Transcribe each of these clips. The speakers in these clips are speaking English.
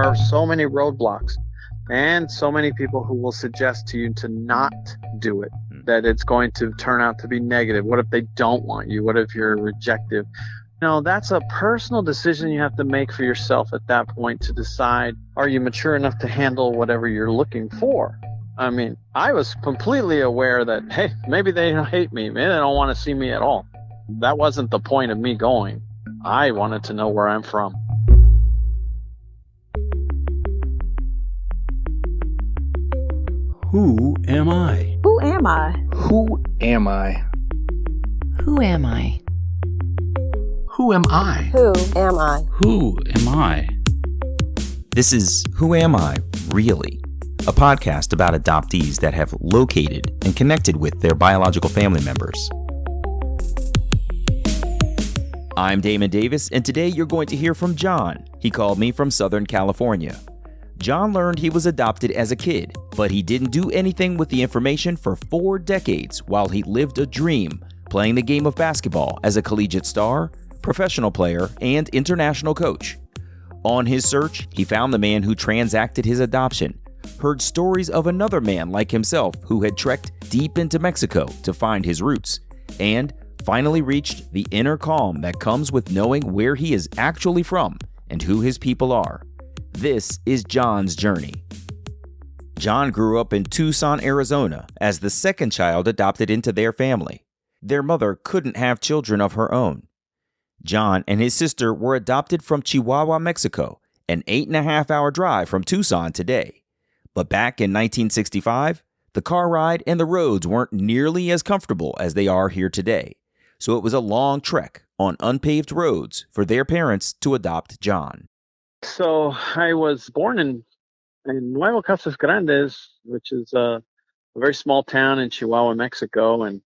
are so many roadblocks and so many people who will suggest to you to not do it, that it's going to turn out to be negative. What if they don't want you? What if you're rejected? No, that's a personal decision you have to make for yourself at that point to decide, are you mature enough to handle whatever you're looking for? I mean, I was completely aware that, hey, maybe they hate me. Maybe they don't want to see me at all. That wasn't the point of me going. I wanted to know where I'm from. Who am I? Who am I? Who am I? Who am I? Who am I? Who am I? Who am I? This is Who Am I, Really? A podcast about adoptees that have located and connected with their biological family members. I'm Damon Davis, and today you're going to hear from John. He called me from Southern California. John learned he was adopted as a kid, but he didn't do anything with the information for 4 decades while he lived a dream, playing the game of basketball as a collegiate star, professional player, and international coach. On his search, he found the man who transacted his adoption, heard stories of another man like himself who had trekked deep into Mexico to find his roots, and finally reached the inner calm that comes with knowing where he is actually from and who his people are. This is John's journey. John grew up in Tucson, Arizona, as the second child adopted into their family. Their mother couldn't have children of her own. John and his sister were adopted from Chihuahua, Mexico, an 8.5-hour drive from Tucson today. But back in 1965, the car ride and the roads weren't nearly as comfortable as they are here today. So it was a long trek on unpaved roads for their parents to adopt John. So I was born in Nuevo Casas Grandes, which is a very small town in Chihuahua, Mexico, and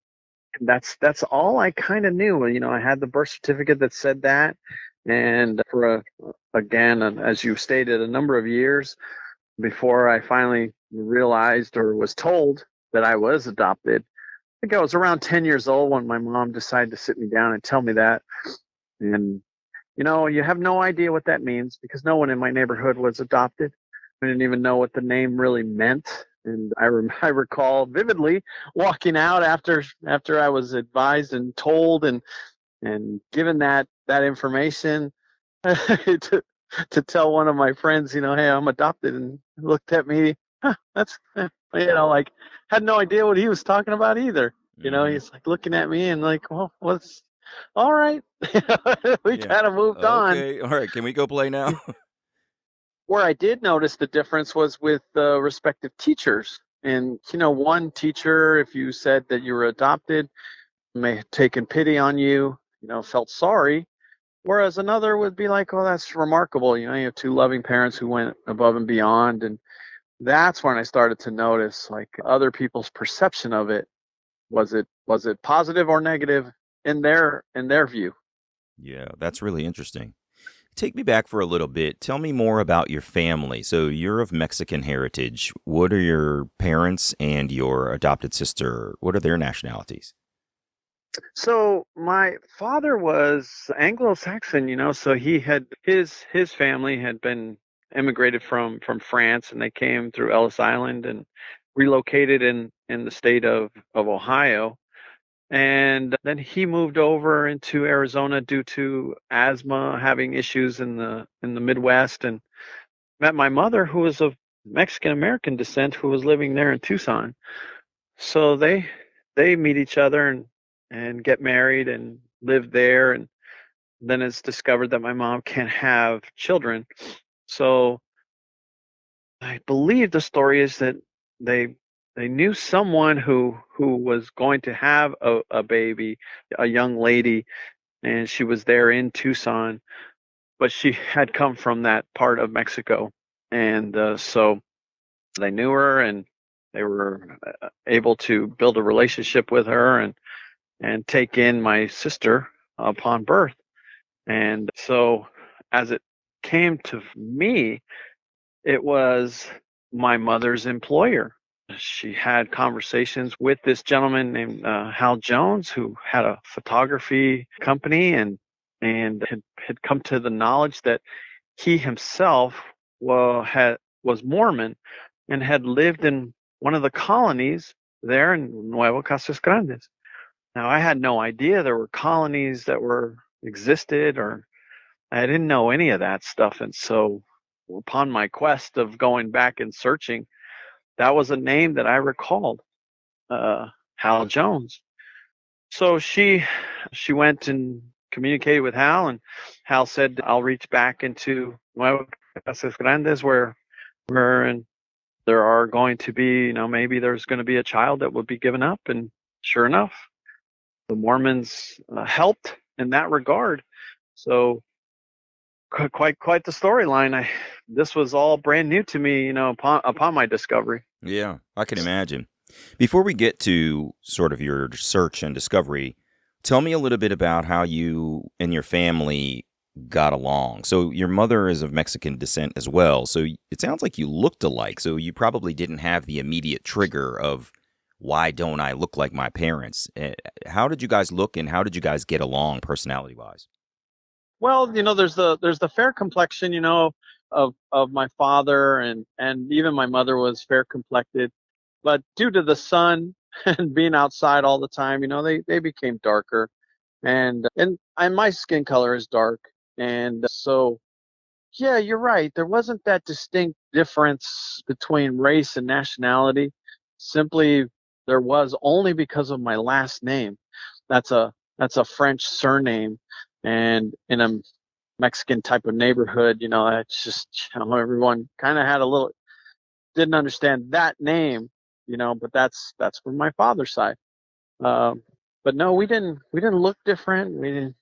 that's all I kind of knew. You know, I had the birth certificate that said that, and for again, as you stated, a number of years before I finally realized or was told that I was adopted. I think I was around 10 years old when my mom decided to sit me down and tell me that, and you know, you have no idea what that means because no one in my neighborhood was adopted. I didn't even know what the name really meant. And I recall vividly walking out after I was advised and told and given that information to tell one of my friends, you know, hey, I'm adopted, and looked at me, that's, you know, like had no idea what he was talking about either. You know, he's like looking at me and like, well, what's all right. We kind of moved on. Okay, all right, can we go play now? Where I did notice the difference was with the respective teachers. And, you know, one teacher, if you said that you were adopted, may have taken pity on you, you know, felt sorry. Whereas another would be like, oh, that's remarkable. You know, you have 2 loving parents who went above and beyond. And that's when I started to notice like other people's perception of it. Was it positive or negative in their view? Yeah, that's really interesting. Take me back for a little bit. Tell me more about your family. So you're of Mexican heritage. What are your parents and your adopted sister? What are their nationalities? So my father was Anglo-Saxon, you know, so he had his family had been immigrated from France, and they came through Ellis Island and relocated in the state of Ohio. And then he moved over into Arizona due to asthma, having issues in the Midwest, and met my mother, who was of Mexican American descent, who was living there in Tucson. So they meet each other and get married and live there, and then it's discovered that my mom can't have children. So I believe the story is that they knew someone who was going to have a baby, a young lady, and she was there in Tucson, but she had come from that part of Mexico. And so they knew her, and they were able to build a relationship with her and take in my sister upon birth. And so as it came to me, it was my mother's employer. She had conversations with this gentleman named Hal Jones, who had a photography company, and had come to the knowledge that he himself was Mormon and had lived in one of the colonies there in Nuevo Casas Grandes. Now, I had no idea there were colonies that were existed, or I didn't know any of that stuff. And so, upon my quest of going back and searching, that was a name that I recalled, Hal Jones. So she went and communicated with Hal, and Hal said, "I'll reach back into Nueva Casas Grandes where and there are going to be, maybe there's going to be a child that would be given up." And sure enough, the Mormons helped in that regard. So quite the storyline. This was all brand new to me, upon my discovery. Yeah, I can imagine. Before we get to sort of your search and discovery, tell me a little bit about how you and your family got along. So your mother is of Mexican descent as well. So it sounds like you looked alike. So you probably didn't have the immediate trigger of, why don't I look like my parents? How did you guys look, and how did you guys get along personality-wise? Well, there's the fair complexion, of my father, and even my mother was fair complected. But due to the sun and being outside all the time, they became darker, and my skin color is dark, and so yeah, you're right. There wasn't that distinct difference between race and nationality. Simply, there was only because of my last name. That's a French surname, and in a Mexican type of neighborhood, it's just, everyone kind of had a little, didn't understand that name, but that's from my father's side. But no, we didn't look different. We didn't,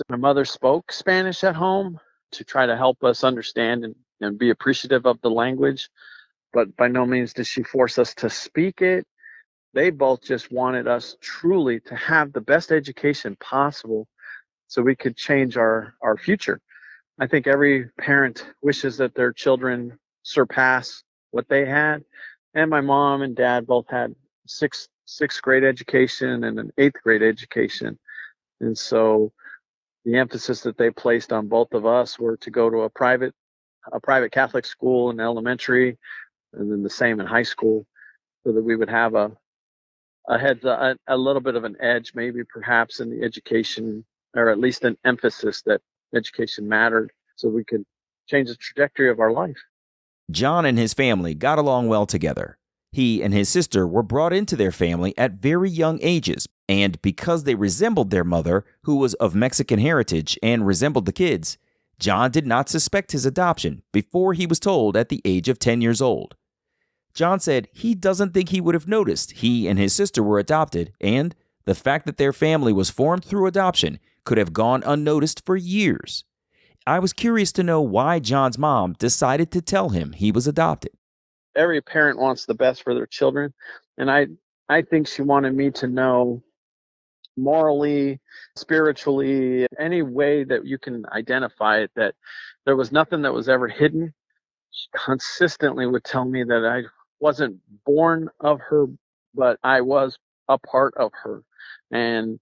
my mother spoke Spanish at home to try to help us understand and be appreciative of the language. But by no means did she force us to speak it. They both just wanted us truly to have the best education possible so we could change our future. I think every parent wishes that their children surpass what they had. And my mom and dad both had sixth grade education and an eighth grade education. And so the emphasis that they placed on both of us were to go to a private Catholic school in elementary, and then the same in high school, so that we would have a little bit of an edge, maybe perhaps in the education, or at least an emphasis that education mattered, so we could change the trajectory of our life. John and his family got along well together. He and his sister were brought into their family at very young ages, and because they resembled their mother, who was of Mexican heritage and resembled the kids, John did not suspect his adoption before he was told at the age of 10 years old. John said he doesn't think he would have noticed he and his sister were adopted, and the fact that their family was formed through adoption could have gone unnoticed for years. I was curious to know why John's mom decided to tell him he was adopted. Every parent wants the best for their children, and I think she wanted me to know morally, spiritually, any way that you can identify it, that there was nothing that was ever hidden. She consistently would tell me that I wasn't born of her, but I was a part of her, and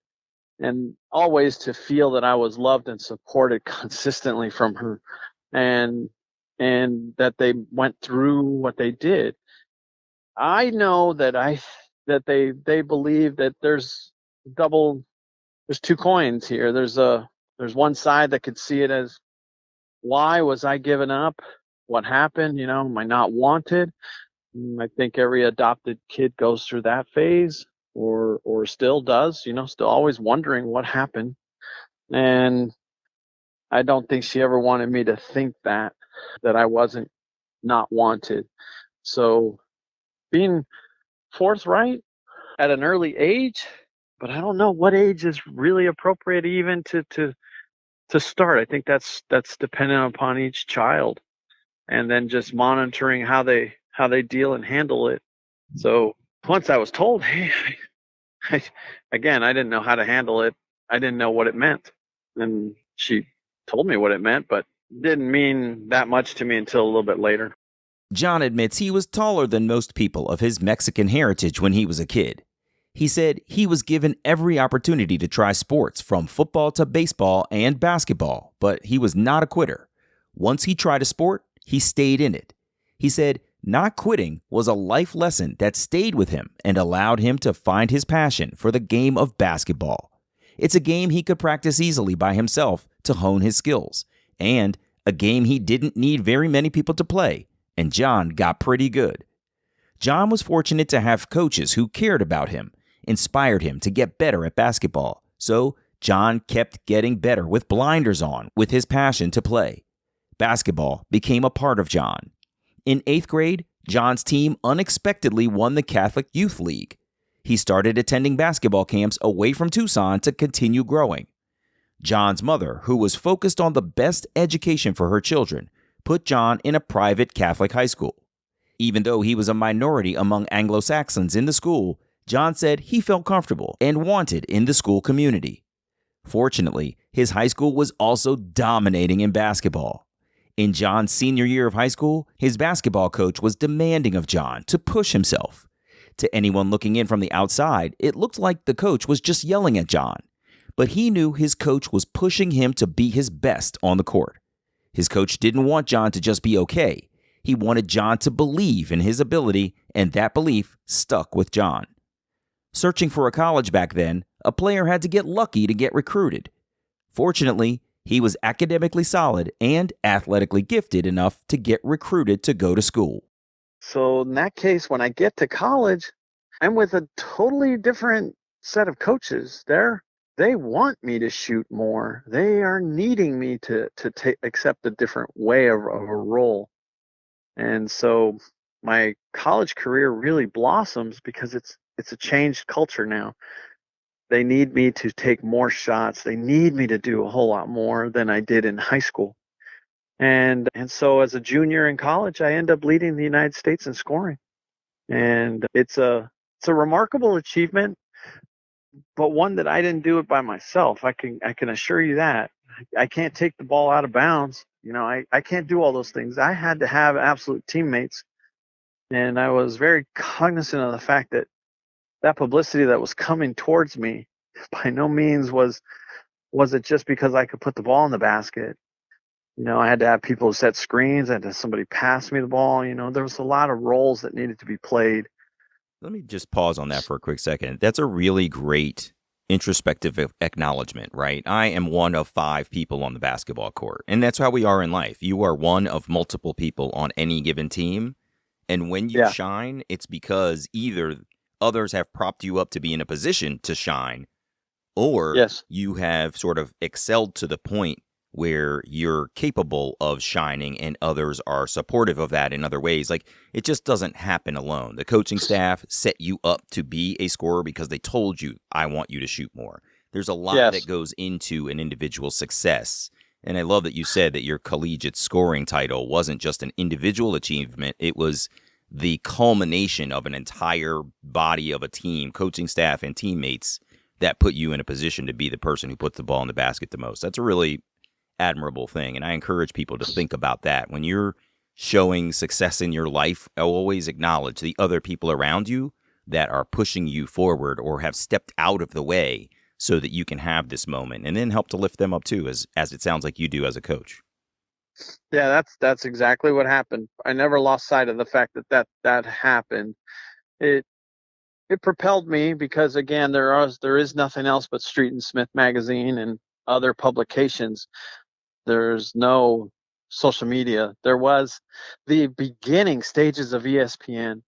always to feel that I was loved and supported consistently from her, and that they went through what they did. I know that they believe that there's two coins here. There's one side that could see it as, why was I given up? What happened? Am I not wanted? I think every adopted kid goes through that phase, or still does, still always wondering what happened. And I don't think she ever wanted me to think that I wasn't not wanted. So being forthright at an early age, but I don't know what age is really appropriate even to start. I think that's dependent upon each child, and then just monitoring how they deal and handle it. So once I was told, hey, I didn't know how to handle it. I didn't know what it meant. And she told me what it meant, but didn't mean that much to me until a little bit later. John admits he was taller than most people of his Mexican heritage when he was a kid. He said he was given every opportunity to try sports, from football to baseball and basketball, but he was not a quitter. Once he tried a sport, he stayed in it. He said not quitting was a life lesson that stayed with him and allowed him to find his passion for the game of basketball. It's a game he could practice easily by himself to hone his skills, and a game he didn't need very many people to play, and John got pretty good. John was fortunate to have coaches who cared about him, inspired him to get better at basketball, so John kept getting better with blinders on with his passion to play. Basketball became a part of John. In 8th grade, John's team unexpectedly won the Catholic Youth League. He started attending basketball camps away from Tucson to continue growing. John's mother, who was focused on the best education for her children, put John in a private Catholic high school. Even though he was a minority among Anglo-Saxons in the school, John said he felt comfortable and wanted in the school community. Fortunately, his high school was also dominating in basketball. In John's senior year of high school, his basketball coach was demanding of John to push himself. To anyone looking in from the outside, it looked like the coach was just yelling at John. But he knew his coach was pushing him to be his best on the court. His coach didn't want John to just be okay. He wanted John to believe in his ability, and that belief stuck with John. Searching for a college back then, a player had to get lucky to get recruited. Fortunately, he was academically solid and athletically gifted enough to get recruited to go to school. So in that case, when I get to college, I'm with a totally different set of coaches there. They want me to shoot more. They are needing me to accept a different way of a role. And so my college career really blossoms because it's a changed culture now. They need me to take more shots. They need me to do a whole lot more than I did in high school. And so as a junior in college, I end up leading the United States in scoring. And it's a remarkable achievement, but one that I didn't do it by myself. I can assure you that. I can't take the ball out of bounds. I can't do all those things. I had to have absolute teammates. And I was very cognizant of the fact that publicity that was coming towards me by no means was it just because I could put the ball in the basket. I had to have people set screens. I had to have somebody pass me the ball. There was a lot of roles that needed to be played. Let me just pause on that for a quick second. That's a really great introspective acknowledgement, right? I am one of 5 people on the basketball court, and that's how we are in life. You are one of multiple people on any given team, and when you shine, it's because either others have propped you up to be in a position to shine, or you have sort of excelled to the point where you're capable of shining and others are supportive of that in other ways. Like, it just doesn't happen alone. The coaching staff set you up to be a scorer because they told you, I want you to shoot more. There's a lot that goes into an individual's success. And I love that you said that your collegiate scoring title wasn't just an individual achievement. It was the culmination of an entire body of a team, coaching staff and teammates that put you in a position to be the person who puts the ball in the basket the most. That's a really admirable thing. And I encourage people to think about that. When you're showing success in your life, I'll always acknowledge the other people around you that are pushing you forward or have stepped out of the way so that you can have this moment, and then help to lift them up too, as it sounds like you do as a coach. Yeah, that's exactly what happened. I never lost sight of the fact that happened. It propelled me because, again, there is nothing else but Street and Smith magazine and other publications. There's no social media. There was the beginning stages of ESPN.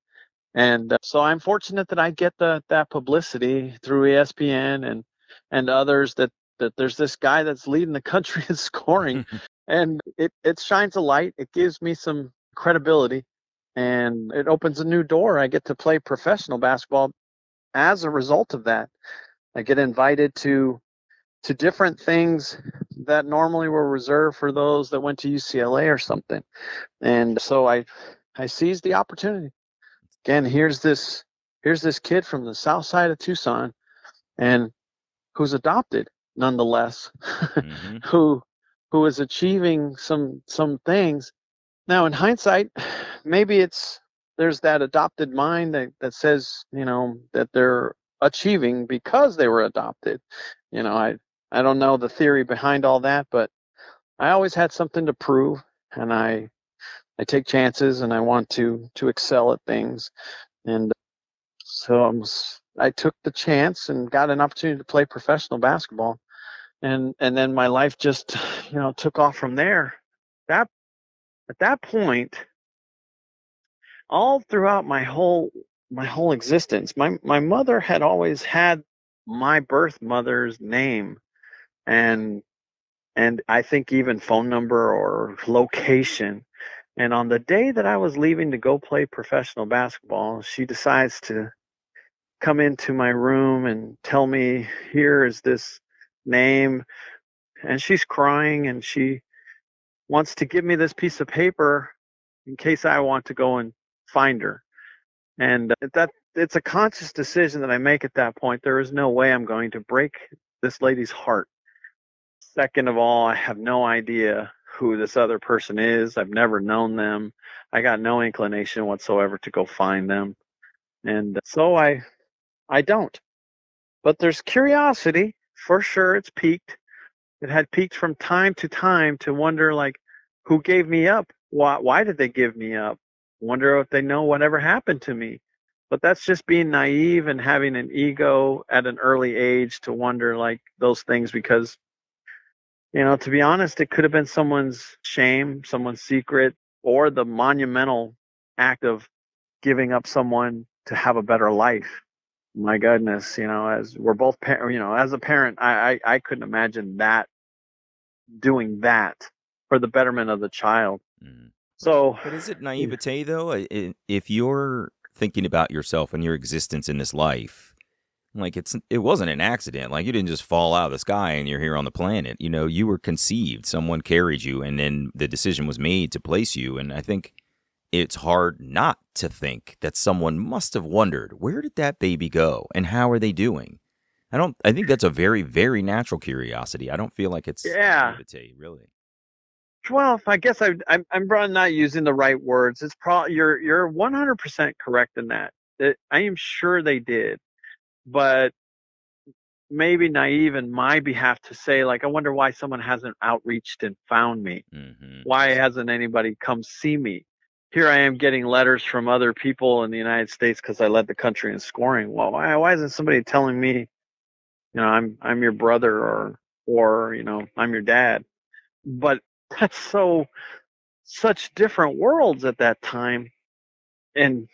And so I'm fortunate that I get that publicity through ESPN and others that there's this guy that's leading the country in scoring. And it shines a light. It gives me some credibility, and it opens a new door. I get to play professional basketball as a result of that. I get invited to different things that normally were reserved for those that went to UCLA or something. And so I seized the opportunity. Again, here's this kid from the south side of Tucson, and who's adopted nonetheless, who is achieving some things. Now, in hindsight, maybe there's that adopted mind that says, that they're achieving because they were adopted. I don't know the theory behind all that, but I always had something to prove, and I take chances and I want to excel at things. And so I took the chance and got an opportunity to play professional basketball. And then my life just, took off from there. At that point, all throughout my whole existence, my mother had always had my birth mother's name, and I think even phone number or location. And on the day that I was leaving to go play professional basketball, she decides to come into my room and tell me, here is this name. And she's crying and she wants to give me this piece of paper in case I want to go and find her. And it's a conscious decision that I make at that point. There is no way I'm going to break this lady's heart. Second of all, I have no idea who this other person is. I've never known them. I got no inclination whatsoever to go find them. And so I don't. But there's curiosity. For sure, it's peaked. It had peaked from time to time to wonder, like, who gave me up? Why did they give me up? Wonder if they know whatever happened to me. But that's just being naive and having an ego at an early age to wonder like those things, because, to be honest, it could have been someone's shame, someone's secret, or the monumental act of giving up someone to have a better life. My goodness, as we're both, as a parent, I couldn't imagine that, doing that for the betterment of the child. Mm. So, but is it naivete though? If you're thinking about yourself and your existence in this life, like it wasn't an accident. Like you didn't just fall out of the sky and you're here on the planet. You were conceived. Someone carried you, and then the decision was made to place you. And I think it's hard not to think that someone must have wondered, where did that baby go and how are they doing? I think that's a very, very natural curiosity. I don't feel like it's naivete, really. Well, I guess I'm probably not using the right words. It's probably you're 100% correct in that. I am sure they did, but maybe naive in my behalf to say, like, I wonder why someone hasn't outreached and found me. Mm-hmm. Why hasn't anybody come see me? Here I am getting letters from other people in the United States because I led the country in scoring. Well, why isn't somebody telling me, I'm your brother or I'm your dad? But that's such different worlds at that time. And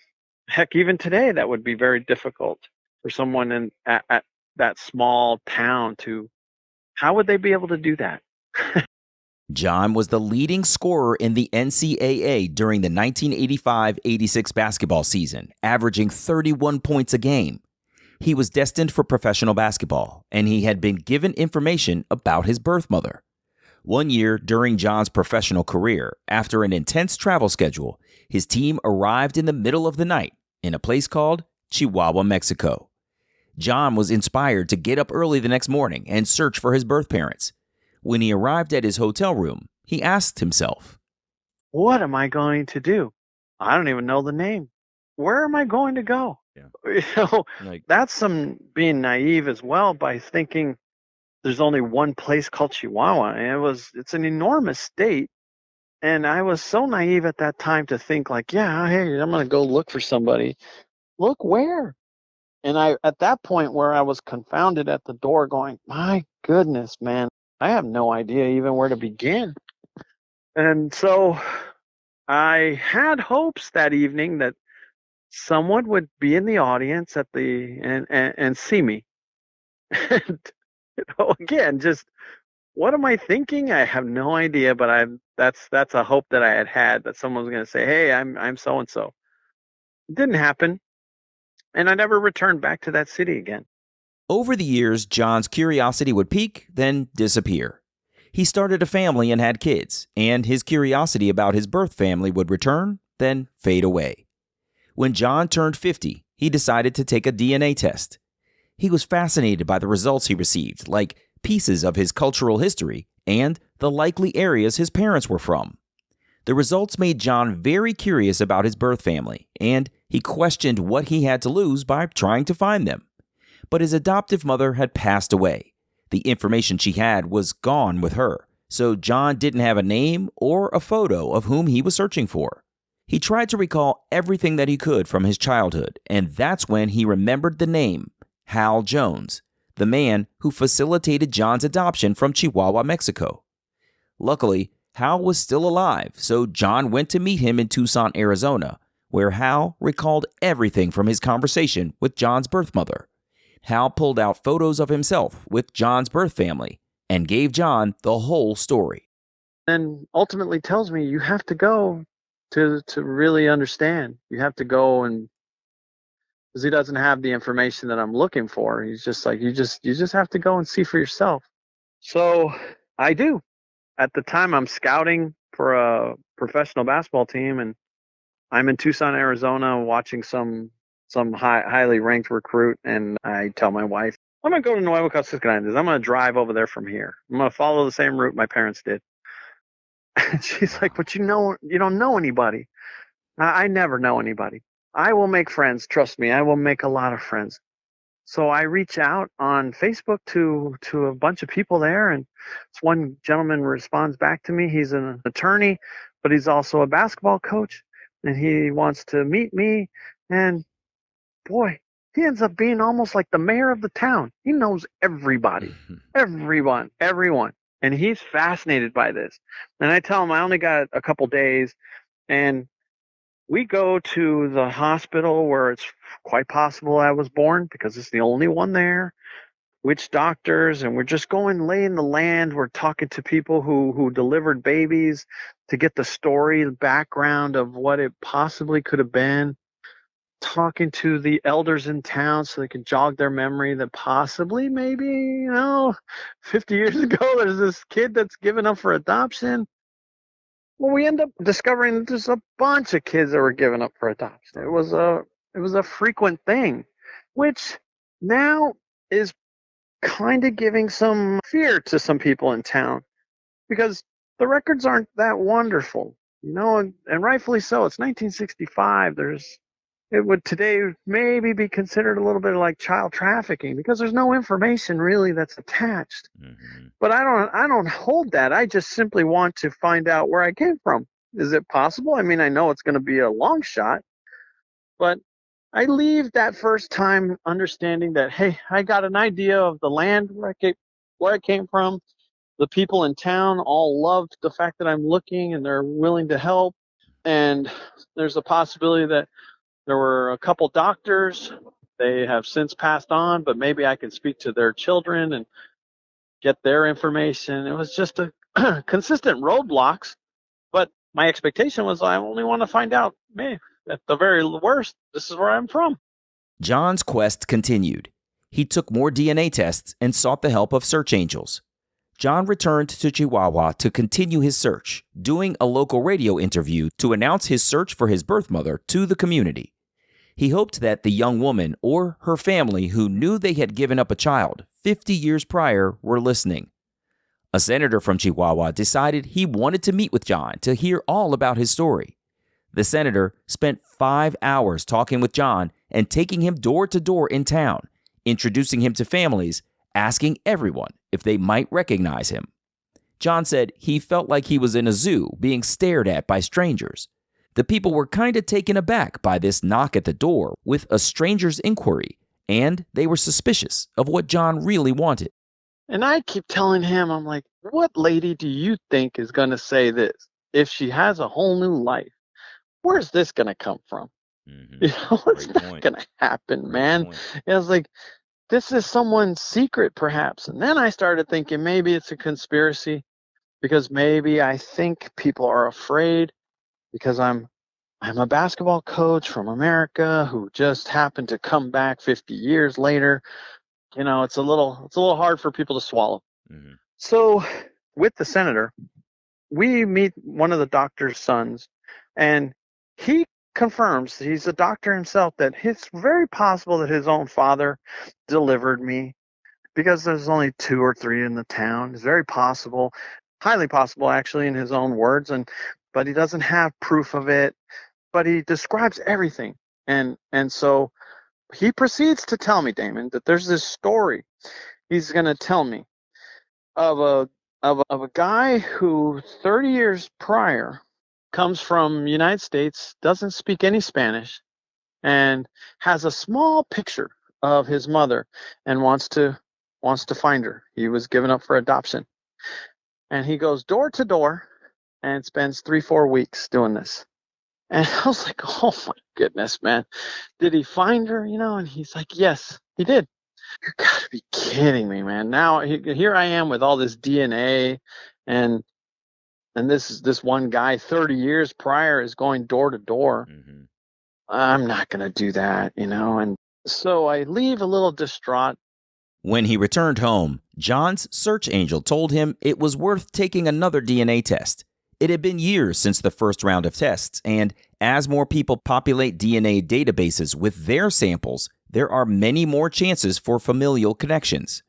heck, even today, that would be very difficult for someone at that small town how would they be able to do that? John was the leading scorer in the NCAA during the 1985-86 basketball season, averaging 31 points a game. He was destined for professional basketball, and he had been given information about his birth mother. One year during John's professional career, after an intense travel schedule, his team arrived in the middle of the night in a place called Chihuahua, Mexico. John was inspired to get up early the next morning and search for his birth parents. When he arrived at his hotel room, he asked himself, what am I going to do? I don't even know the name. Where am I going to go? Yeah. That's some being naive as well, by thinking there's only one place called Chihuahua, and it's an enormous state. And I was so naive at that time to think like, yeah, hey, I'm going to go look for somebody. Look where? And at that point where I was confounded at the door going, my goodness, man, I have no idea even where to begin. And so I had hopes that evening that someone would be in the audience and see me. And again, just what am I thinking? I have no idea, but that's a hope that I had that someone was going to say, hey, I'm so and so. It didn't happen, and I never returned back to that city again. Over the years, John's curiosity would peak, then disappear. He started a family and had kids, and his curiosity about his birth family would return, then fade away. When John turned 50, he decided to take a DNA test. He was fascinated by the results he received, like pieces of his cultural history and the likely areas his parents were from. The results made John very curious about his birth family, and he questioned what he had to lose by trying to find them. But his adoptive mother had passed away. The information she had was gone with her, so John didn't have a name or a photo of whom he was searching for. He tried to recall everything that he could from his childhood, and that's when he remembered the name, Hal Jones, the man who facilitated John's adoption from Chihuahua, Mexico. Luckily, Hal was still alive, so John went to meet him in Tucson, Arizona, where Hal recalled everything from his conversation with John's birth mother. Hal pulled out photos of himself with John's birth family and gave John the whole story. And ultimately tells me you have to go to really understand. You have to go, and because he doesn't have the information that I'm looking for. He's just like, you just have to go and see for yourself. So I do. At the time, I'm scouting for a professional basketball team, and I'm in Tucson, Arizona, watching some highly ranked recruit, and I tell my wife, I'm going to go to Nuevo Casas Grandes. I'm going to drive over there from here. I'm going to follow the same route my parents did. And she's like, but you don't know anybody. I never know anybody. I will make friends. Trust me, I will make a lot of friends. So I reach out on Facebook to a bunch of people there, and this one gentleman responds back to me. He's an attorney, but he's also a basketball coach, and he wants to meet me. And boy, he ends up being almost like the mayor of the town. He knows everybody, everyone. And he's fascinated by this. And I tell him I only got a couple days, and we go to the hospital where it's quite possible I was born because it's the only one there. Witch doctors, and we're just going laying the land. We're talking to people who delivered babies to get the story, the background of what it possibly could have been. Talking to the elders in town so they can jog their memory that possibly, maybe, 50 years ago, there's this kid that's given up for adoption. Well, we end up discovering that there's a bunch of kids that were given up for adoption. It was a frequent thing, which now is kind of giving some fear to some people in town because the records aren't that wonderful, and rightfully so. It's 1965. It would today maybe be considered a little bit like child trafficking because there's no information really that's attached. Mm-hmm. But I don't hold that. I just simply want to find out where I came from. Is it possible? I mean, I know it's going to be a long shot, but I leave that first time understanding that, hey, I got an idea of the land where I came from. The people in town all loved the fact that I'm looking and they're willing to help. And there's a possibility that there were a couple doctors. They have since passed on, but maybe I can speak to their children and get their information. It was just a consistent roadblocks, but my expectation was I only want to find out, man, at the very worst, this is where I'm from. John's quest continued. He took more DNA tests and sought the help of search angels. John returned to Chihuahua to continue his search, doing a local radio interview to announce his search for his birth mother to the community. He hoped that the young woman or her family who knew they had given up a child 50 years prior were listening. A senator from Chihuahua decided he wanted to meet with John to hear all about his story. The senator spent 5 hours talking with John and taking him door to door in town, introducing him to families, asking everyone if they might recognize him. John said he felt like he was in a zoo being stared at by strangers. The people were kind of taken aback by this knock at the door with a stranger's inquiry, and they were suspicious of what John really wanted. And I keep telling him, I'm like, what lady do you think is going to say this? If she has a whole new life, where's this going to come from? Mm-hmm. It's not going to happen, man. I was like, this is someone's secret, perhaps. And then I started thinking maybe it's a conspiracy because maybe I think people are afraid because I'm a basketball coach from America who just happened to come back 50 years later. It's a little hard for people to swallow. Mm-hmm. So with the senator, we meet one of the doctor's sons, and he confirms, he's a doctor himself, that it's very possible that his own father delivered me because there's only 2 or 3 in the town. It's very possible, highly possible actually in his own words, but he doesn't have proof of it, but he describes everything. And so he proceeds to tell me, Damon, that there's this story he's going to tell me of a guy who 30 years prior comes from United States, doesn't speak any Spanish, and has a small picture of his mother and wants to find her. He was given up for adoption. And he goes door to door and spends 3-4 weeks doing this. And I was like, oh my goodness, man. Did he find her? And he's like, yes, he did. You gotta be kidding me, man. Now here I am with all this DNA, and this one guy 30 years prior is going door to door. Mm-hmm. I'm not gonna do that, and so I leave a little distraught. When he returned home, John's search angel told him it was worth taking another DNA test. It had been years since the first round of tests, and as more people populate DNA databases with their samples, there are many more chances for familial connections.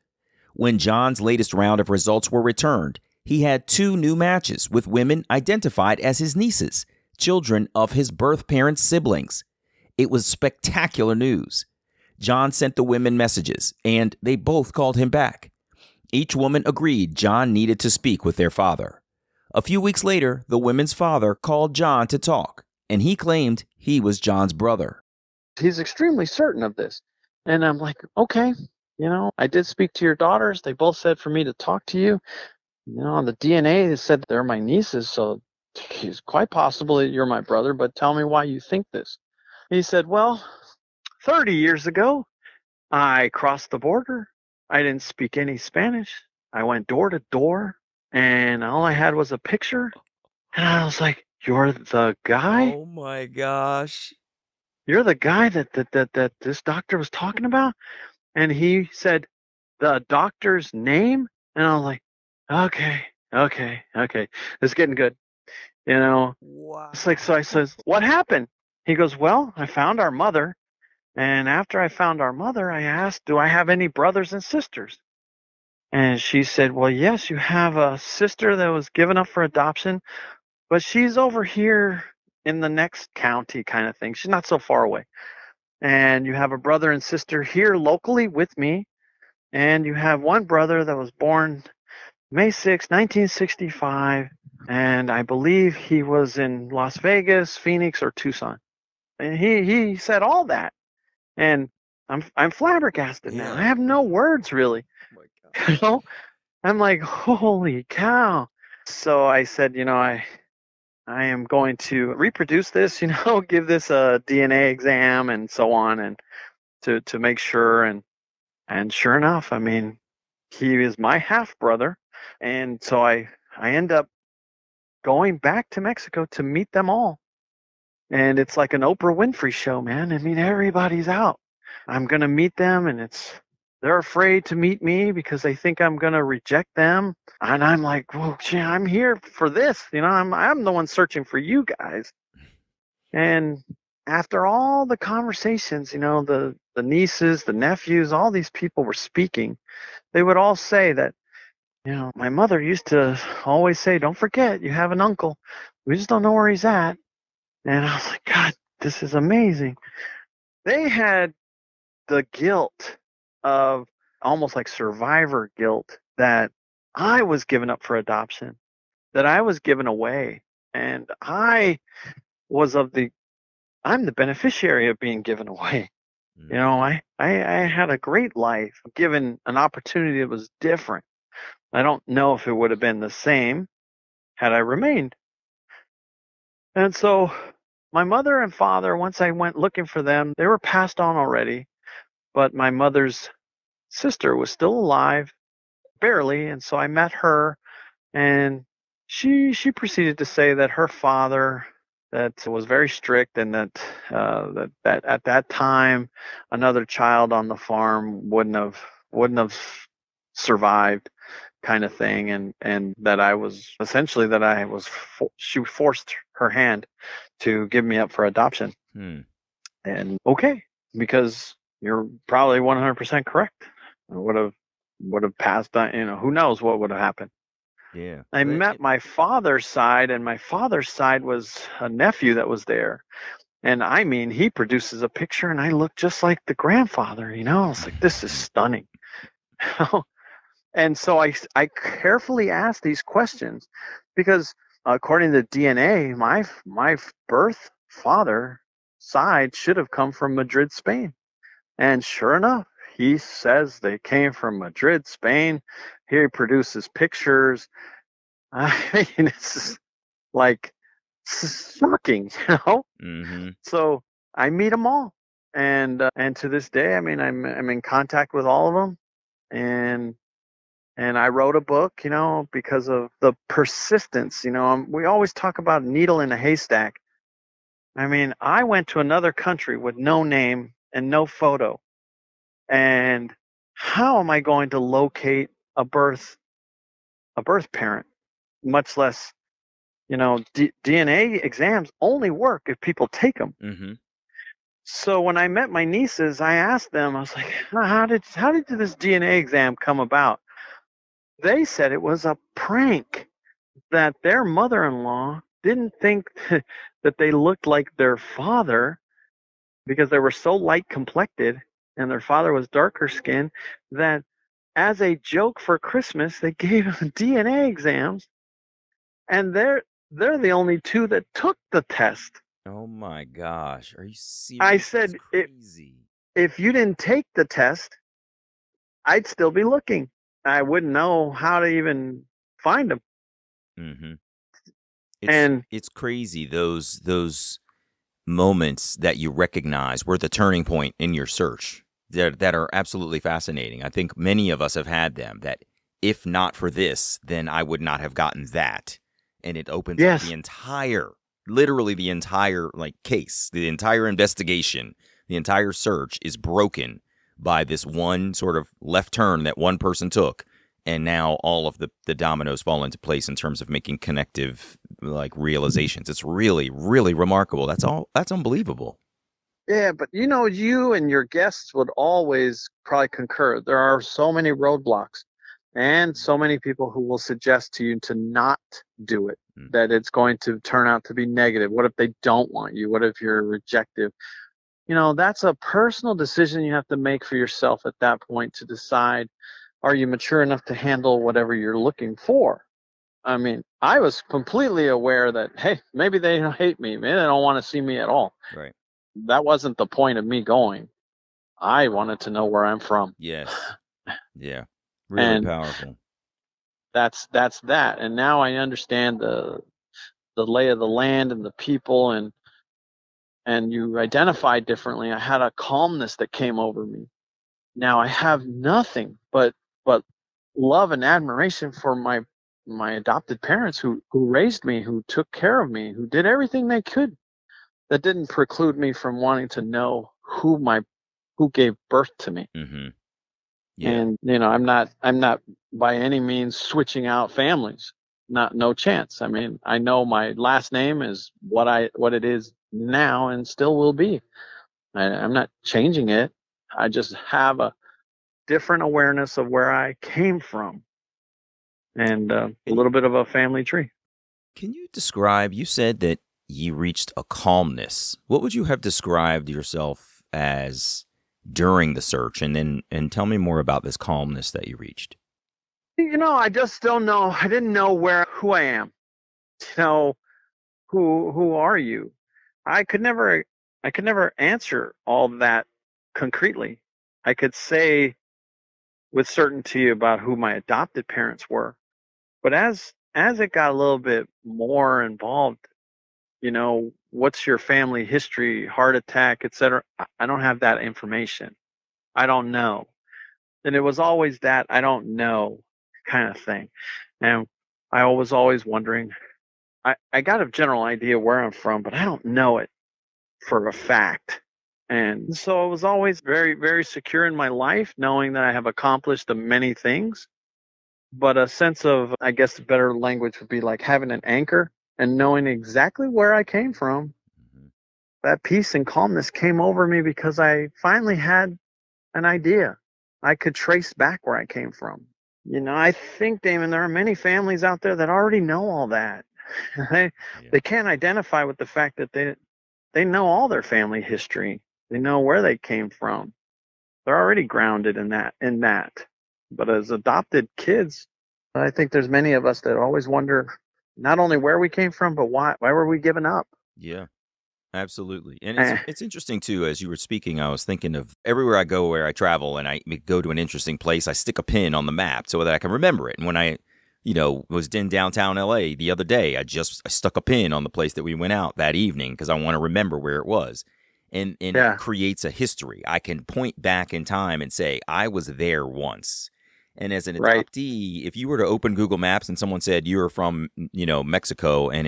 When John's latest round of results were returned, he had 2 new matches with women identified as his nieces, children of his birth parents' siblings. It was spectacular news. John sent the women messages, and they both called him back. Each woman agreed John needed to speak with their father. A few weeks later, the women's father called John to talk, and he claimed he was John's brother. He's extremely certain of this. And I'm like, okay, I did speak to your daughters. They both said for me to talk to you. On the DNA, they said they're my nieces, so it's quite possible that you're my brother, but tell me why you think this. He said, well, 30 years ago, I crossed the border. I didn't speak any Spanish. I went door to door, and all I had was a picture. And I was like, you're the guy? Oh my gosh. You're the guy that this doctor was talking about? And he said the doctor's name, and I was like, okay, it's getting good. Wow. It's like, so I says, what happened? He goes, well, I found our mother. And after I found our mother, I asked, do I have any brothers and sisters? And she said, well, yes, you have a sister that was given up for adoption, but she's over here in the next county kind of thing. She's not so far away. And you have a brother and sister here locally with me. And you have one brother that was born May 6, 1965. And I believe he was in Las Vegas, Phoenix, or Tucson. And he said all that. And I'm flabbergasted now. I have no words really. Oh my God. I'm like, holy cow. So I said, I am going to reproduce this, give this a DNA exam and so on, and to make sure. And sure enough, I mean, he is my half brother. And so I end up going back to Mexico to meet them all. And it's like an Oprah Winfrey show, man. I mean, everybody's out. I'm going to meet them, and they're afraid to meet me because they think I'm going to reject them. And I'm like, well, gee, I'm here for this. I'm the one searching for you guys. And after all the conversations, the nieces, the nephews, all these people were speaking. They would all say that, my mother used to always say, don't forget, you have an uncle. We just don't know where he's at. And I was like, God, this is amazing. They had the guilt of almost like survivor guilt that I was given up for adoption, that I was given away. And I'm the beneficiary of being given away. I had a great life, given an opportunity that was different. I don't know if it would have been the same had I remained. And so my mother and father, once I went looking for them, they were passed on already. But my mother's sister was still alive, barely. And so I met her, and she proceeded to say that her father, that was very strict, and that at that time another child on the farm wouldn't have survived, kind of thing, and that I was essentially she forced her hand to give me up for adoption. And okay, because you're probably 100% correct. I would have passed on. Who knows what would have happened. Yeah. I met my father's side, and my father's side was a nephew that was there. And I mean, he produces a picture, and I look just like the grandfather. I was like, this is stunning. And so I carefully asked these questions, because according to DNA, my birth father side should have come from Madrid, Spain. And sure enough, he says they came from Madrid, Spain. He produces pictures. I mean, it's like shocking, you know. Mm-hmm. So I meet them all, and to this day, I mean, I'm in contact with all of them, and I wrote a book, you know, because of the persistence. You know, we always talk about needle in a haystack. I mean, I went to another country with no name and no photo, and how am I going to locate a birth parent, much less, you know, DNA exams only work if people take them. Mm-hmm. So when I met my nieces, I asked them, I was like, how did this DNA exam come about? They said it was a prank, that their mother-in-law didn't think that they looked like their father because they were so light complected and their father was darker skinned, that as a joke for Christmas they gave them DNA exams, and they're the only two that took the test. Oh my gosh. Are you I serious? That's said, crazy. if you didn't take the test, I'd still be looking. I wouldn't know how to even find them. Mm-hmm. And It's crazy, those moments that you recognize were the turning point in your search, that are absolutely fascinating. I think many of us have had them, that if not for this, then I would not have gotten that. And it opens up the yes, entire, literally the entire like case, the entire investigation, the entire search is broken by this one sort of left turn that one person took. And now all of the dominoes fall into place in terms of making connective like realizations. It's really, really remarkable. That's unbelievable. yeah, but you know, you and your guests would always probably concur. There are so many roadblocks and so many people who will suggest to you to not do it, Mm. that it's going to turn out to be negative. What if they don't want you? What if you're rejected? You know, that's a personal decision you have to make for yourself at that point to decide, are you mature enough to handle whatever you're looking for? I mean, I was completely aware that, hey, maybe they don't hate me. Maybe they don't want to see me at all. Right. That wasn't the point of me going. I wanted to know where I'm from. Yes. Yeah. Really And powerful. that's that. And now I understand the lay of the land and the people, and you identify differently. I had a calmness that came over me. Now I have nothing but love and admiration for my adopted parents who raised me, who took care of me, who did everything they could. That didn't preclude me from wanting to know who gave birth to me. Mm-hmm. Yeah. And you know, I'm not by any means switching out families. Not no chance. I mean, I know my last name is what it is now and still will be. I'm not changing it. I just have a different awareness of where I came from, and a And little bit of a family tree. can you describe, you said that you reached a calmness. What would you have described yourself as during the search? And tell me more about this calmness that you reached. You know, I just don't know. I didn't know who I am. You know, who are you? I could never I could never answer all that concretely. I could say with certainty about who my adopted parents were, but as it got a little bit more involved, you know, what's your family history, heart attack, etc. I don't have that information. I don't know. And it was always that I don't know kind of thing. And I was always wondering, I got a general idea where I'm from, but I don't know it for a fact. And so I was always very, very secure in my life, knowing that I have accomplished many things. But a sense of, I guess, the better language would be like having an anchor and knowing exactly where I came from. Mm-hmm. That peace and calmness came over me because I finally had an idea. I could trace back where I came from. You know, I think, Damon, there are many families out there that already know all that. they, Yeah. they can't identify with the fact that they know all their family history. They know where they came from. They're already grounded in that. But as adopted kids, I think there's many of us that always wonder, not only where we came from, but why were we given up? Yeah. Absolutely. And Eh, it's interesting too, as you were speaking, I was thinking of everywhere I go where I travel and I go to an interesting place, I stick a pin on the map so that I can remember it. And when I, was in downtown LA the other day, I stuck a pin on the place that we went out that evening because I want to remember where it was. And it yeah, creates a history. I can point back in time and say, I was there once. And as an right. adoptee, if you were to open Google Maps and someone said you're from, Mexico and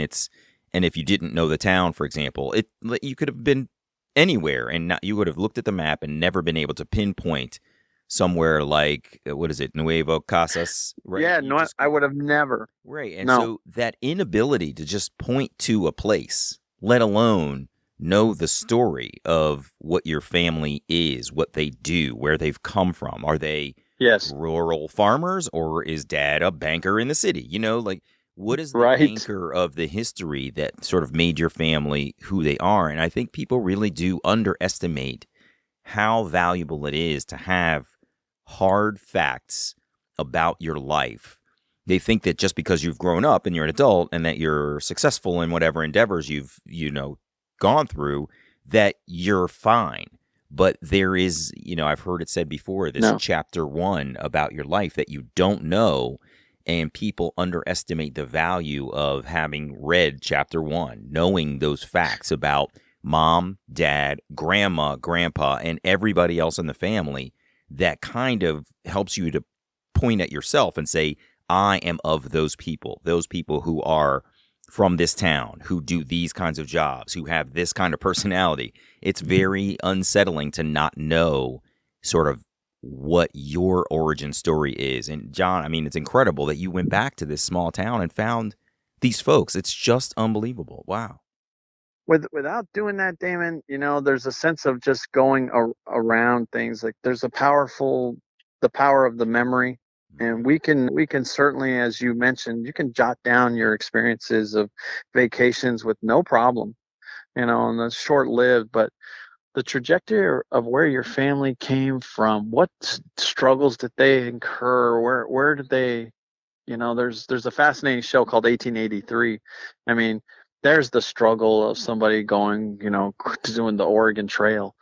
if you didn't know the town, for example, you could have been anywhere and you would have looked at the map and never been able to pinpoint somewhere like what is it, Nuevo Casas, right? Yeah, You no, just I would have never. right, and No, so that inability to just point to a place, let alone know the story of what your family is, what they do, where they've come from. Are they yes, rural farmers or is dad a banker in the city? Like what is the right. anchor of the history that sort of made your family who they are? And I think people really do underestimate how valuable it is to have hard facts about your life. They think that just because you've grown up and you're an adult and that you're successful in whatever endeavors you've, gone through, that you're fine. But there is, I've heard it said before, this No, chapter 1 about your life that you don't know. And people underestimate the value of having read chapter 1, knowing those facts about mom, dad, grandma, grandpa, and everybody else in the family. That kind of helps you to point at yourself and say, I am of those people who are from this town, who do these kinds of jobs, who have this kind of personality. It's very unsettling to not know sort of what your origin story is. And John, I mean, it's incredible that you went back to this small town and found these folks. It's just unbelievable. Wow. without doing that, Damon, there's a sense of just going around things. Like there's the power of the memory, and we can certainly, as you mentioned, you can jot down your experiences of vacations with no problem, and that's short lived, but the trajectory of where your family came from, what struggles did they incur, where did they, there's a fascinating show called 1883. I mean, there's the struggle of somebody going, doing the Oregon Trail.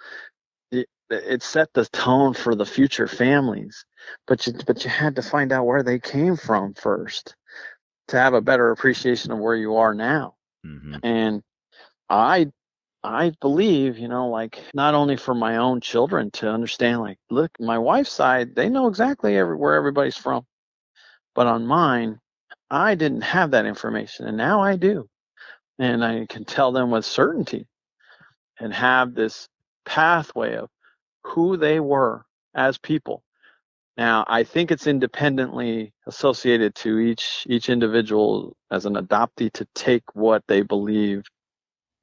It set the tone for the future families, but you had to find out where they came from first to have a better appreciation of where you are now. Mm-hmm. And I I believe, like not only for my own children to understand, like, look, my wife's side, they know exactly where everybody's from. But on mine, I didn't have that information, and now I do. And I can tell them with certainty and have this pathway of who they were as people. Now, I think it's independently associated to each individual as an adoptee to take what they believe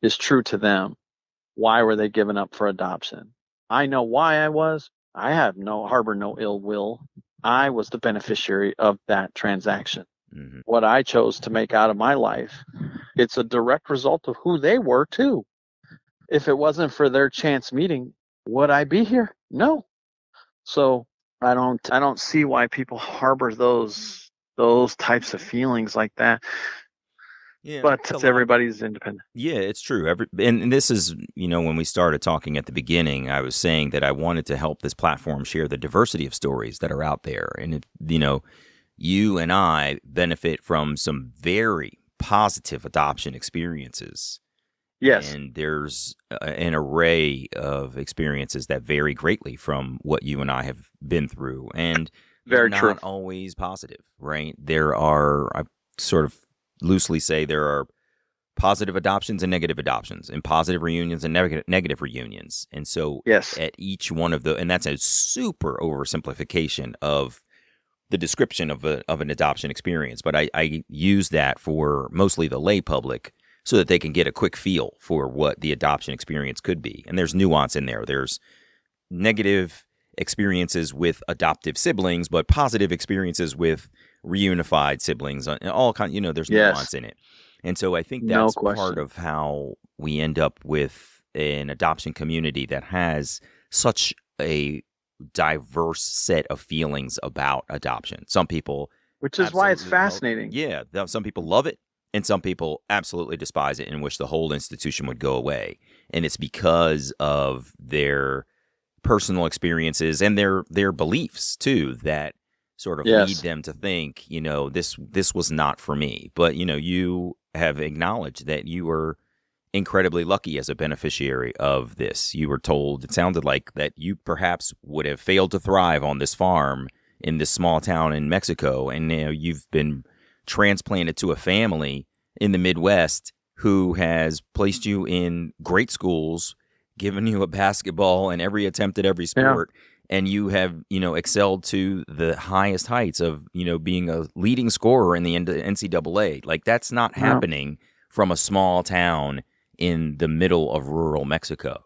is true to them. Why were they given up for adoption? I know why I was. I have harbor no ill will. I was the beneficiary of that transaction. Mm-hmm. What I chose to make out of my life, it's a direct result of who they were too. If it wasn't for their chance meeting, would I be here? No. So I don't see why people harbor those types of feelings like that. Yeah, But it's a it's lot. everybody's independent. Yeah, it's true. And this is, when we started talking at the beginning, I was saying that I wanted to help this platform share the diversity of stories that are out there. And, you and I benefit from some very positive adoption experiences. Yes, And there's an array of experiences that vary greatly from what you and I have been through. And they're very true. not always positive, right? I sort of loosely say there are positive adoptions and negative adoptions, and positive reunions and negative reunions. And so Yes, at each one of and that's a super oversimplification of the description of an adoption experience. But I use that for mostly the lay public so that they can get a quick feel for what the adoption experience could be. And there's nuance in there. There's negative experiences with adoptive siblings, but positive experiences with reunified siblings. All kind, there's yes, nuance in it. And so I think no that's part question. of how we end up with an adoption community that has such a diverse set of feelings about adoption. Some people Which is why it's absolutely love. fascinating. Yeah, some people love it. And some people absolutely despise it and wish the whole institution would go away. And it's because of their personal experiences and their beliefs too that sort of lead Yes. them to think, this was not for me. But, you have acknowledged that you were incredibly lucky as a beneficiary of this. You were told, it sounded like, that you perhaps would have failed to thrive on this farm in this small town in Mexico. And you've been transplanted to a family in the Midwest who has placed you in great schools, given you a basketball and every attempt at every sport. Yeah. And you have, excelled to the highest heights of, being a leading scorer in the NCAA. Like, that's not happening from a small town in the middle of rural Mexico.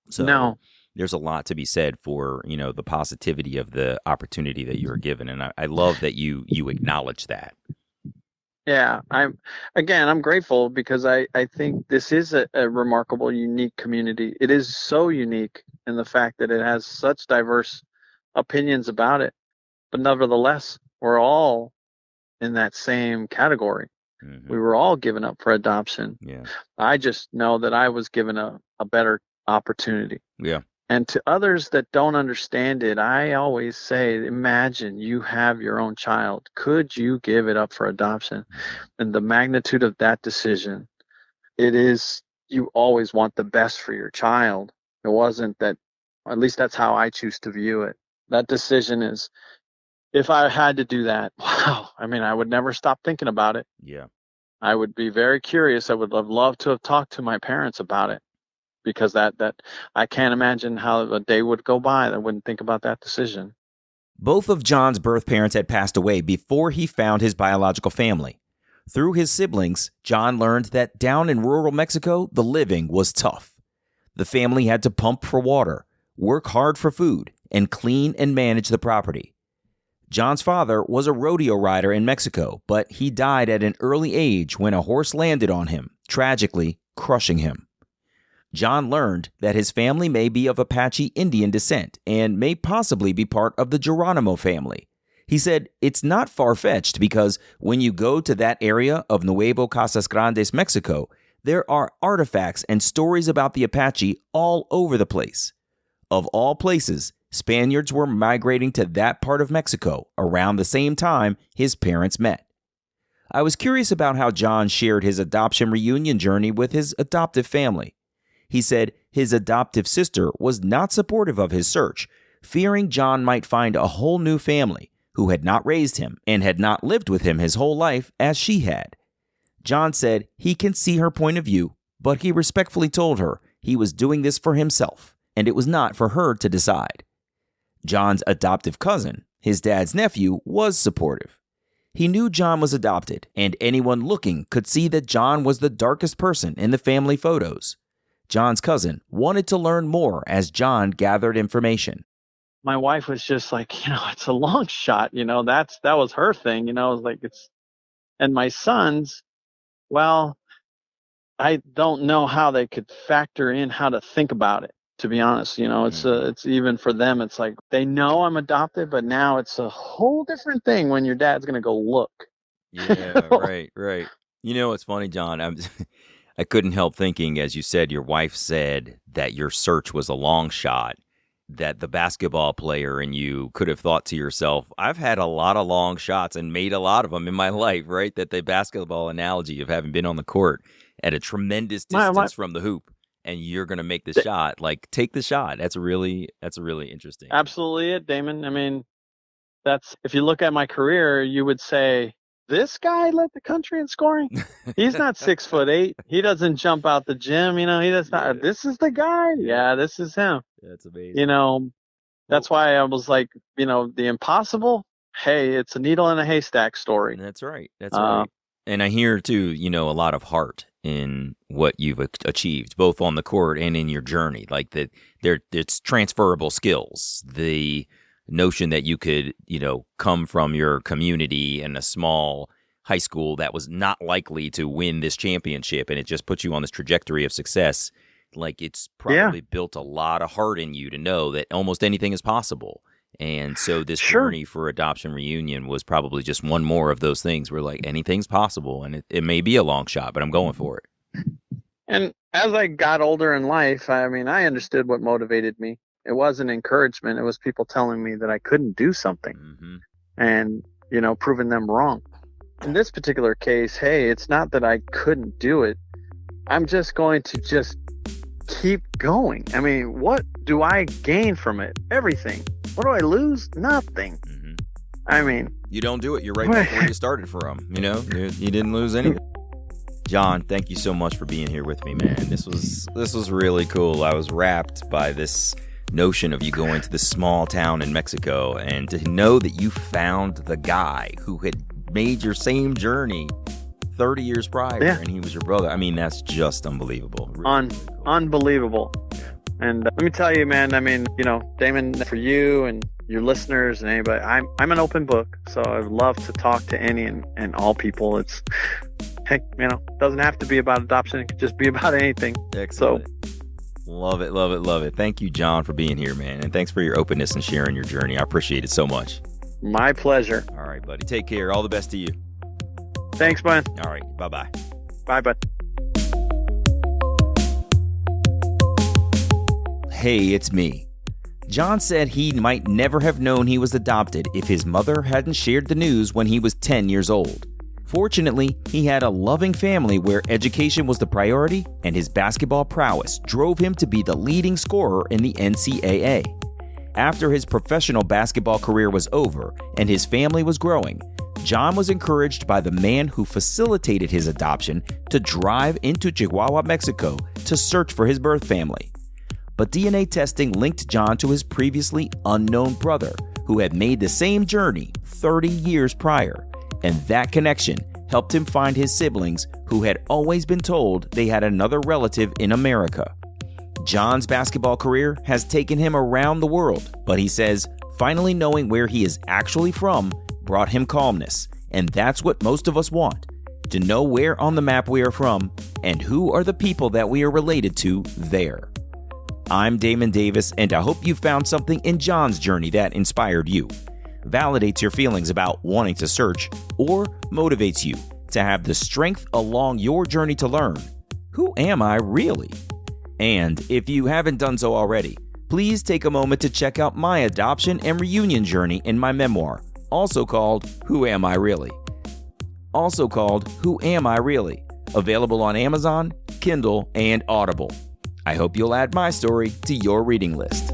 So there's a lot to be said for, the positivity of the opportunity that you were given. And I love that you acknowledge that. Yeah, I'm grateful because I think this is a remarkable, unique community. It is so unique in the fact that it has such diverse opinions about it. But nevertheless, we're all in that same category. Mm-hmm. We were all given up for adoption. Yeah. I just know that I was given a better opportunity. Yeah. And to others that don't understand it, I always say, imagine you have your own child. Could you give it up for adoption? And the magnitude of that decision, it is, you always want the best for your child. It wasn't that, at least that's how I choose to view it. That decision is, if I had to do that, wow, I would never stop thinking about it. Yeah. I would be very curious. I would have loved to have talked to my parents about it. Because that I can't imagine how a day would go by that I wouldn't think about that decision. Both of John's birth parents had passed away before he found his biological family. Through his siblings, John learned that down in rural Mexico, the living was tough. The family had to pump for water, work hard for food, and clean and manage the property. John's father was a rodeo rider in Mexico, but he died at an early age when a horse landed on him, tragically crushing him. John learned that his family may be of Apache Indian descent and may possibly be part of the Geronimo family. He said it's not far-fetched because when you go to that area of Nuevo Casas Grandes, Mexico, there are artifacts and stories about the Apache all over the place. Of all places, Spaniards were migrating to that part of Mexico around the same time his parents met. I was curious about how John shared his adoption reunion journey with his adoptive family. He said his adoptive sister was not supportive of his search, fearing John might find a whole new family who had not raised him and had not lived with him his whole life as she had. John said he can see her point of view, but he respectfully told her he was doing this for himself, and it was not for her to decide. John's adoptive cousin, his dad's nephew, was supportive. He knew John was adopted, and anyone looking could see that John was the darkest person in the family photos. John's cousin wanted to learn more as John gathered information. My wife was just like, it's a long shot, that was her thing, it was like and my sons, well, I don't know how they could factor in how to think about it, to be honest. It's even for them, it's like they know I'm adopted, but now it's a whole different thing when your dad's going to go look. Yeah, right. It's funny, John. I couldn't help thinking, as you said, your wife said that your search was a long shot, that the basketball player in you could have thought to yourself, I've had a lot of long shots and made a lot of them in my life, right? That the basketball analogy of having been on the court at a tremendous distance from the hoop and you're going to make the shot, like take the shot. That's really interesting. Absolutely it, Damon. That's, if you look at my career, you would say, this guy led the country in scoring. He's not 6'8". He doesn't jump out the gym. He does not. Yeah. This is the guy. Yeah, this is him. That's amazing. That's why I was like, the impossible. Hey, it's a needle in a haystack story. That's right. Right. And I hear too, a lot of heart in what you've achieved, both on the court and in your journey. Like that, it's transferable skills. The notion that you could, come from your community in a small high school that was not likely to win this championship, and it just puts you on this trajectory of success. Like it's probably built a lot of heart in you to know that almost anything is possible. And so this Sure. journey for adoption reunion was probably just one more of those things where like anything's possible, and it may be a long shot, but I'm going for it. And as I got older in life, I mean, I understood what motivated me. It wasn't encouragement. It was people telling me that I couldn't do something and, proving them wrong. In this particular case, hey, it's not that I couldn't do it. I'm just going to just keep going. I mean, what do I gain from it? Everything. What do I lose? Nothing. I mean, you don't do it. You're right back where you started from. You didn't lose anything. John, thank you so much for being here with me, man. This was really cool. I was wrapped by this notion of you going to this small town in Mexico, and to know that you found the guy who had made your same journey 30 years prior, and he was your brother. I mean, that's just unbelievable. Really cool. Unbelievable. And let me tell you, man, I mean, Damon, for you and your listeners and anybody, I'm an open book, so I would love to talk to any and all people. It's, heck, doesn't have to be about adoption. It could just be about anything. Excellent. So, love it, love it, love it. Thank you, John, for being here, man. And thanks for your openness and sharing your journey. I appreciate it so much. My pleasure. All right, buddy. Take care. All the best to you. Thanks, man. All right. Bye-bye. Bye, bud. Hey, it's me. John said he might never have known he was adopted if his mother hadn't shared the news when he was 10 years old. Fortunately, he had a loving family where education was the priority, and his basketball prowess drove him to be the leading scorer in the NCAA. After his professional basketball career was over and his family was growing, John was encouraged by the man who facilitated his adoption to drive into Chihuahua, Mexico to search for his birth family. But DNA testing linked John to his previously unknown brother, who had made the same journey 30 years prior, and that connection helped him find his siblings who had always been told they had another relative in America. John's basketball career has taken him around the world, but he says finally knowing where he is actually from brought him calmness, and that's what most of us want, to know where on the map we are from and who are the people that we are related to there. I'm Damon Davis, and I hope you found something in John's journey that inspired you, validates your feelings about wanting to search, or motivates you to have the strength along your journey to learn, who am I really? And if you haven't done so already, please take a moment to check out my adoption and reunion journey in my memoir, also called Who Am I Really? Available on Amazon, Kindle, and Audible. I hope you'll add my story to your reading list.